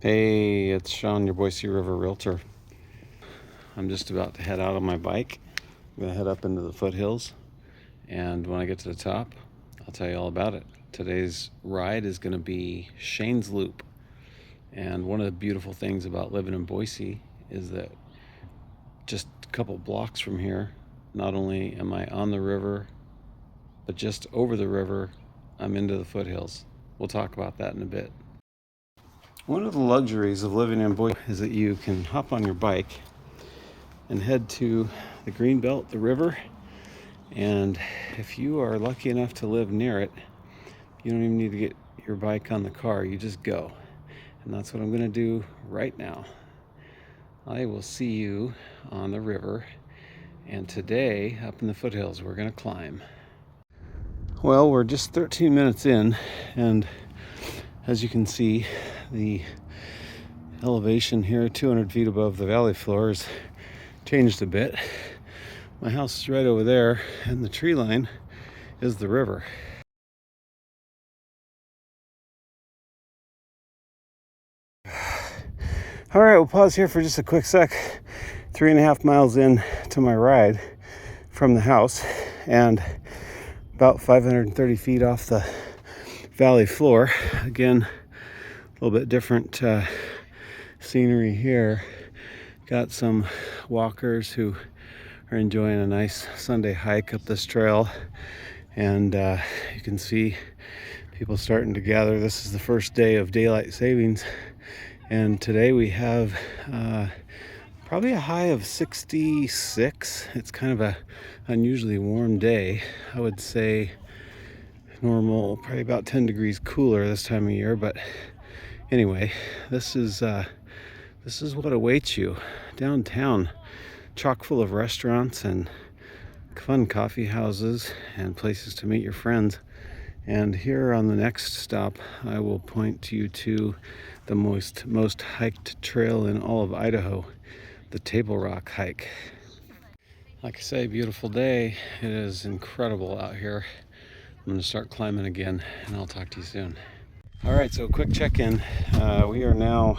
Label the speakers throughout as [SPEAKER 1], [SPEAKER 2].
[SPEAKER 1] Hey, it's Shaun, your Boise River Realtor. I'm just about to head out on my bike. I'm going to head up into the foothills, and when I get to the top, I'll tell you all about it. Today's ride is going to be Shane's Loop, and one of the beautiful things about living in Boise is that just a couple blocks from here, not only am I on the river, but just over the river, I'm into the foothills. We'll talk about that in a bit. One of the luxuries of living in Boise is that you can hop on your bike and head to the green belt, the river, and if you are lucky enough to live near it, you don't even need to get your bike on the car, you just go. And that's what I'm going to do right now. I will see you on the river, and today up in the foothills we're going to climb. Well, we're just 13 minutes in, and as you can see, the elevation here 200 feet above the valley floor has changed a bit. My house is right over there, and the tree line is the river. All right, we'll pause here for just a quick sec. 3.5 miles in to my ride from the house, and about 530 feet off the valley floor. Again, a little bit different scenery here. Got some walkers who are enjoying a nice Sunday hike up this trail, and you can see people starting to gather. This is the first day of daylight savings, and today we have probably a high of 66. It's kind of a unusually warm day. I would say normal, probably about 10 degrees cooler this time of year, but anyway, this is what awaits you downtown, chock full of restaurants and fun coffee houses and places to meet your friends. And here on the next stop, I will point you to the most hiked trail in all of Idaho, the Table Rock hike. Like I say, beautiful day. It is incredible out here. I'm going to start climbing again, and I'll talk to you soon. All right, so quick check-in. We are now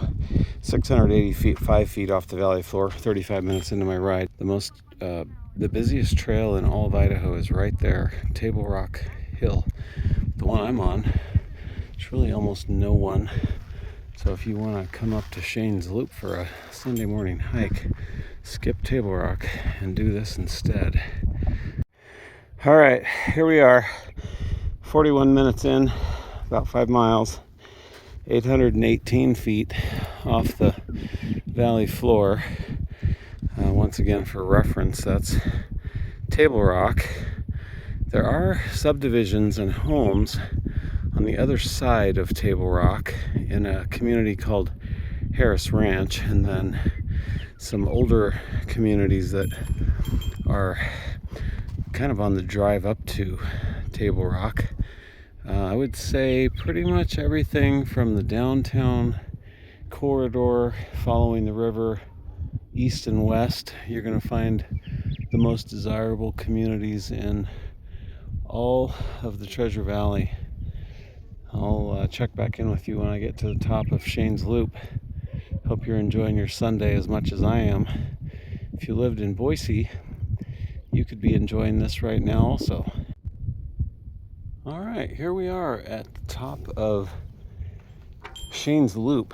[SPEAKER 1] 680 feet, 5 feet off the valley floor, 35 minutes into my ride. The busiest trail in all of Idaho is right there, Table Rock Hill. The one I'm on, there's really almost no one. So if you want to come up to Shane's Loop for a Sunday morning hike, skip Table Rock and do this instead. All right, here we are, 41 minutes in, about 5 miles, 818 feet off the valley floor. Once again, for reference, that's Table Rock. There are subdivisions and homes on the other side of Table Rock in a community called Harris Ranch, and then some older communities that are kind of on the drive up to Table Rock. I would say pretty much everything from the downtown corridor following the river east and west, you're going to find the most desirable communities in all of the Treasure Valley. I'll check back in with you when I get to the top of Shane's Loop. Hope you're enjoying your Sunday as much as I am. If you lived in Boise, you could be enjoying this right now also. All right, here we are at the top of Shane's Loop.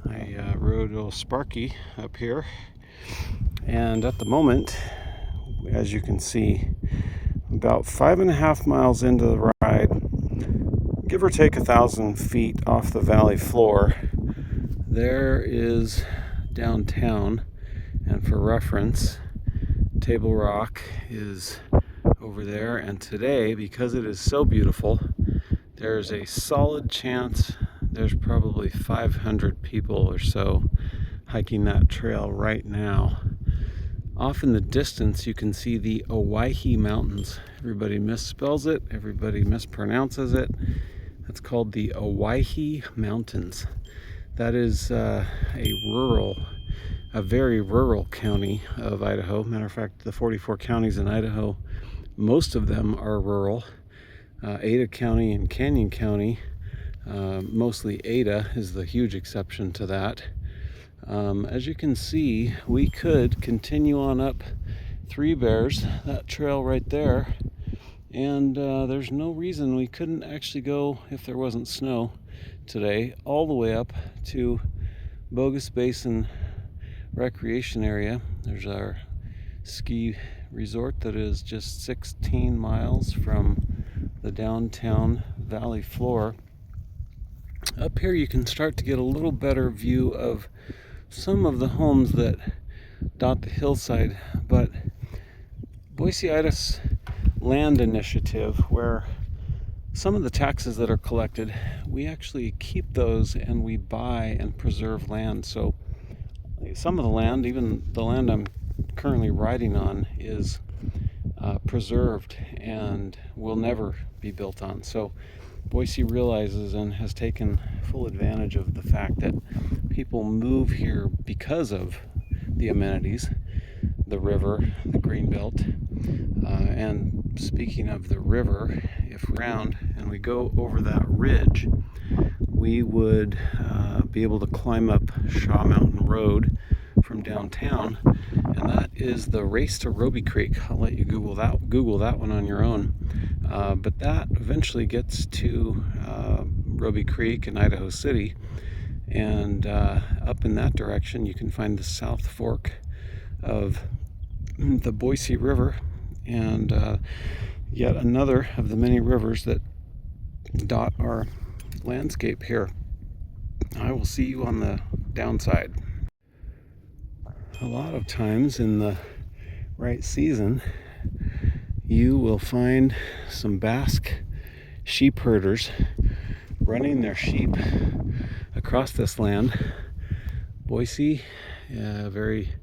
[SPEAKER 1] I rode a little Sparky up here, and at the moment, as you can see, about 5.5 miles into the ride, give or take 1,000 feet off the valley floor, there is downtown. And for reference, Table Rock is over there, and today, because it is so beautiful, there's a solid chance there's probably 500 people or so hiking that trail right now. Off in the distance, you can see the Owyhee Mountains. Everybody misspells it, everybody mispronounces it. It's called the Owyhee Mountains. That is a very rural county of Idaho. Matter of fact, the 44 counties in Idaho, most of them are rural. Ada County and Canyon County Mostly Ada is the huge exception to that. As you can see, we could continue on up Three Bears, that trail right there, and there's no reason we couldn't actually go, if there wasn't snow today, all the way up to Bogus Basin Recreation Area. There's our ski resort that is just 16 miles from the downtown valley floor. Up here you can start to get a little better view of some of the homes that dot the hillside, but Boise, Idaho's land initiative, where some of the taxes that are collected, we actually keep those and we buy and preserve land. So some of the land, even the land I'm currently riding on, is preserved and will never be built on. So Boise realizes and has taken full advantage of the fact that people move here because of the amenities, the river, the greenbelt. And speaking of the river, if we're around and we go over that ridge, we would be able to climb up Shaw Mountain Road from downtown, and that is the Race to Roby Creek. I'll let you Google that one on your own. But that eventually gets to Roby Creek in Idaho City, and up in that direction you can find the South Fork of the Boise River, and yet another of the many rivers that dot our landscape here. I will see you on the downside. A lot of times in the right season, you will find some Basque sheep herders running their sheep across this land. Boise, a very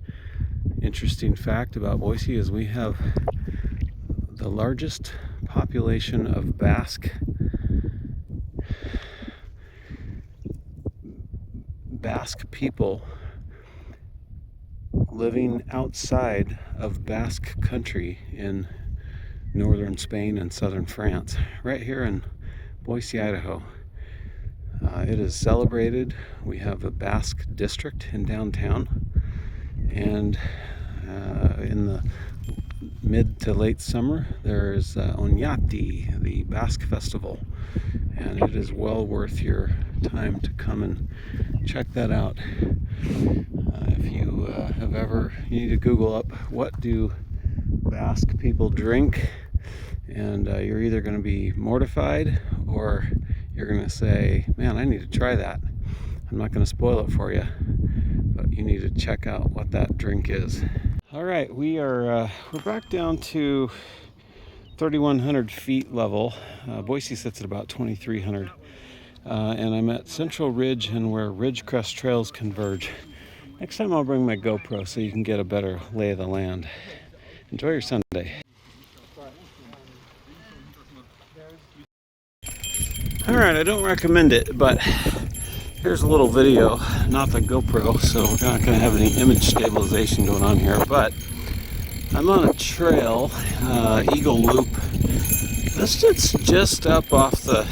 [SPEAKER 1] interesting fact about Boise is we have the largest population of Basque people living outside of Basque country in northern Spain and southern France, right here in Boise, Idaho. It is celebrated. We have a Basque district in downtown, and in the mid to late summer there is Oñati, the Basque festival, and it is well worth your time to come and check that out. If you have ever, you need to Google up what do Basque people drink, and you're either going to be mortified or you're going to say, man, I need to try that. I'm not going to spoil it for you, but you need to check out what that drink is. All right, we're back down to 3,100 feet level. Boise sits at about 2,300, and I'm at Central Ridge and where Ridgecrest trails converge. Next time I'll bring my GoPro so you can get a better lay of the land. Enjoy your Sunday. All right, I don't recommend it, but here's a little video, not the GoPro, so we're not going to have any image stabilization going on here, but I'm on a trail, Eagle Loop. This sits just up off the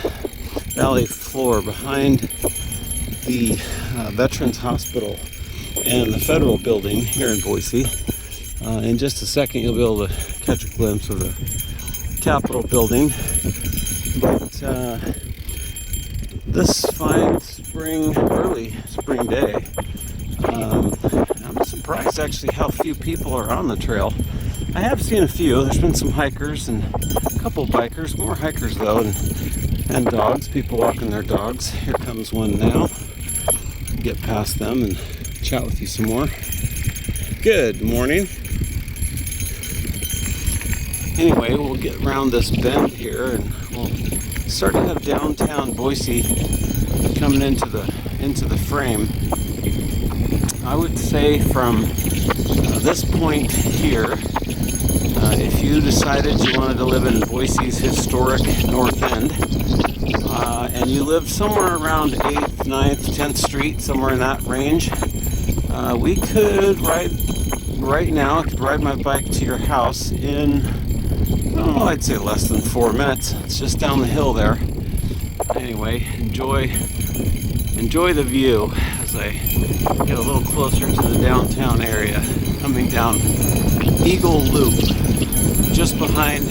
[SPEAKER 1] valley floor behind the Veterans Hospital and the federal building here in Boise. In just a second you'll be able to catch a glimpse of the Capitol building, but this fine early spring day, I'm surprised actually how few people are on the trail. I have seen a few. There's been some hikers and a couple bikers, more hikers though, and dogs, people walking their dogs. Here comes one now. Get past them and chat with you some more. Good morning. Anyway, we'll get around this bend here and we'll start to have downtown Boise coming into the frame. I would say from this point here, if you decided you wanted to live in Boise's historic north end, and you lived somewhere around 8th, 9th, 10th Street, somewhere in that range, we could right now, I could ride my bike to your house in, I'd say less than 4 minutes. It's just down the hill there. anyway, enjoy the view as I get a little closer to the downtown area, coming down Eagle Loop, just behind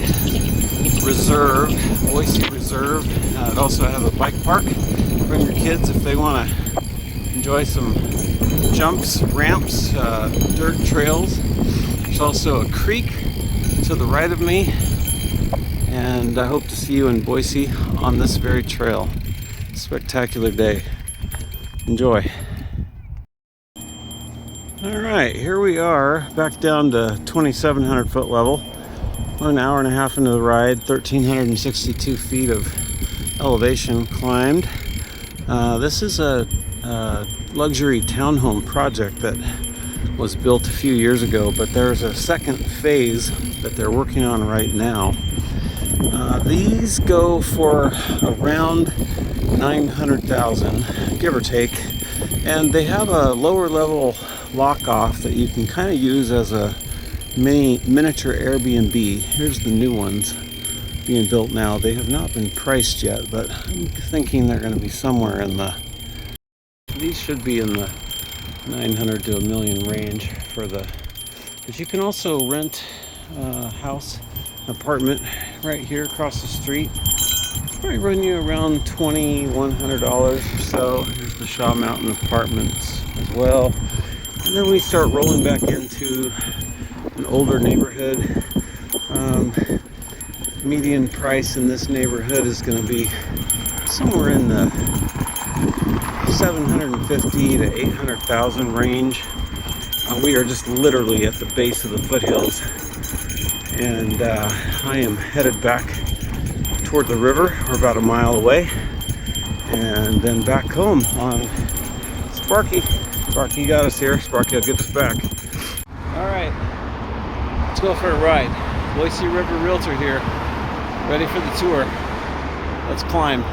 [SPEAKER 1] Reserve, Boise Reserve. I'd also have a bike park. Bring your kids if they want to enjoy some jumps, ramps, dirt trails. There's also a creek to the right of me, and I hope to see you in Boise on this very trail. Spectacular day. Enjoy. All right, here we are back down to 2,700 foot level. We're an hour and a half into the ride, 1,362 feet of elevation climbed. This is a luxury townhome project that was built a few years ago, but there's a second phase that they're working on right now. These go for around $900,000, give or take, and they have a lower level lock off that you can kind of use as a miniature Airbnb. Here's the new ones being built now. They have not been priced yet, but I'm thinking they're going to be somewhere in these should be in the 900 to a million range for but you can also rent a house, apartment right here across the street. Probably run you around $2,100 or so. Here's the Shaw Mountain Apartments as well. And then we start rolling back into an older neighborhood. Median price in this neighborhood is going to be somewhere in the 750 to 800,000 range. We are just literally at the base of the foothills, and I am headed back toward the river. We're about a mile away, and then back home on Sparky. Sparky got us here. Sparky will get us back. All right, let's go for a ride. Boise River Realtor here, ready for the tour. Let's climb.